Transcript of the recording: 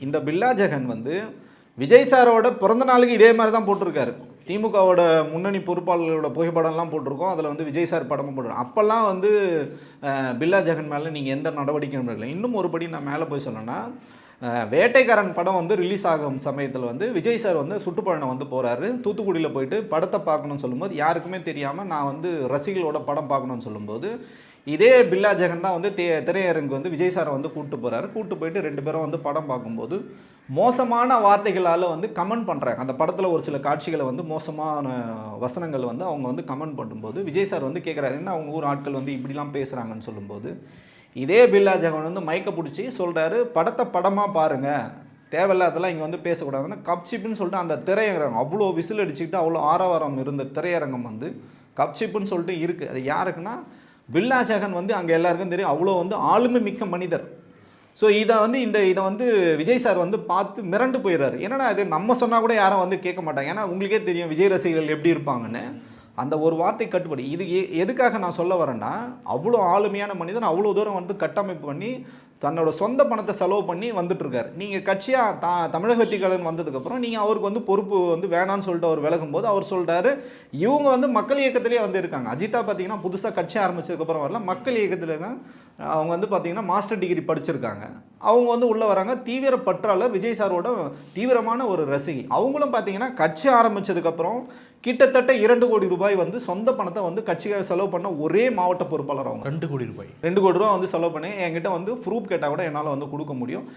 இந்த பில்லா ஜெகன் வந்து விஜய் சாரோட பிறந்த நாளுக்கு இதே மாதிரி தான் போட்டிருக்காரு. திமுகவோட முன்னணி பொறுப்பாளர்களோட புகைப்படம்லாம் போட்டிருக்கோம். அதில் வந்து விஜய் சார் படமும் போட்டிருக்கோம். அப்போல்லாம் வந்து பில்லா ஜெகன் மேலே நீங்கள் எந்த நடவடிக்கையும் இல்லை. இன்னும் ஒருபடி நான் மேலே போய் சொல்லணும்னா, வேட்டைக்காரன் படம் வந்து ரிலீஸ் ஆகும் சமயத்தில் வந்து விஜய் சார் வந்து சுற்றுப்பயணம் வந்து போகிறாரு. தூத்துக்குடியில் போயிட்டு படத்தை பார்க்கணும்னு சொல்லும்போது யாருக்குமே தெரியாமல் நான் வந்து ரசிகர்களோட படம் பார்க்கணும்னு சொல்லும்போது இதே பில்லா ஜெகன் தான் வந்து திரையரங்கு வந்து விஜய் சாரை வந்து கூப்பிட்டு போகிறாரு. கூப்பிட்டு போயிட்டு 2 பேரும் வந்து படம் பார்க்கும்போது மோசமான வார்த்தைகளால் வந்து கமெண்ட் பண்ணுறாங்க. அந்த படத்தில் ஒரு சில காட்சிகளை வந்து மோசமான வசனங்கள் வந்து அவங்க வந்து கமெண்ட் பண்ணும்போது விஜய் சார் வந்து கேட்குறாரு, என்ன அவங்க ஊர் ஆட்கள் வந்து இப்படிலாம் பேசுகிறாங்கன்னு சொல்லும்போது இதே பில்லா ஜெகன் வந்து மைக்கை பிடிச்சி சொல்கிறாரு, படத்தை படமாக பாருங்கள், தேவையில்லாதெல்லாம் இங்கே வந்து பேசக்கூடாதுன்னு கப்சிப்புன்னு சொல்லிட்டு அந்த திரையரங்கம் அவ்வளோ விசில் அடிச்சுக்கிட்டு அவ்வளோ ஆரவாரம் இருந்த திரையரங்கம் வந்து கப்சிப்புன்னு சொல்லிட்டு இருக்குது. அது யாருக்குன்னா பில்லா ஜெகன் வந்து அங்கே எல்லாருக்கும் தெரியும், அவ்வளோ வந்து ஆளுமை மிக்க மனிதர். ஸோ இதை வந்து விஜய் சார் வந்து பார்த்து மிரண்டு போயிடுறாரு. என்னடா இது நம்ம சொன்னால் கூட யாரும் வந்து கேட்க மாட்டாங்க, ஏன்னா உங்களுக்கே தெரியும் விஜய் ரசிகர்கள் எப்படி இருப்பாங்கன்னு. அந்த ஒரு வார்த்தை கட்டுப்படி இது எதுக்காக நான் சொல்ல வரேன்னா, அவ்வளோ ஆளுமையான மனிதன் அவ்வளோ தூரம் வந்து கட்டமைப்பு பண்ணி தன்னோட சொந்த பணத்தை செலவு பண்ணி வந்துட்டுருக்காரு. நீங்கள் கட்சியாக தமிழக வெற்றிக்கழகம் வந்ததுக்கப்புறம் நீங்கள் அவருக்கு வந்து பொறுப்பு வந்து வேணான்னு சொல்லிட்டு அவர் விலகும்போது அவர் சொல்கிறாரு, இவங்க வந்து மக்கள் இயக்கத்திலே வந்து இருக்காங்க. அஜிதா பார்த்தீங்கன்னா புதுசாக கட்சி ஆரம்பித்ததுக்கப்புறம் வரல, மக்கள் இயக்கத்தில் இருக்காங்க. அவங்க வந்து பார்த்தீங்கன்னா மாஸ்டர் டிகிரி படிச்சிருக்காங்க. அவங்க வந்து உள்ளே வராங்க. தீவிர பற்றாளர், விஜய் சாரோட தீவிரமான ஒரு ரசிகை. அவங்களும் பார்த்தீங்கன்னா கட்சி ஆரம்பித்ததுக்கப்புறம் கிட்டத்தட்ட 2 கோடி ரூபாய் வந்து சொந்த பணத்தை வந்து கட்சிக்காக செலவு பண்ண ஒரே மாவட்ட பொறுப்பாளர் அவங்க. 2 கோடி ரூபாய் 2 கோடி ரூபா வந்து செலவு பண்ணி என்கிட்ட வந்து ப்ரூஃப் கேட்டால் கூட என்னால் வந்து கொடுக்க முடியும்.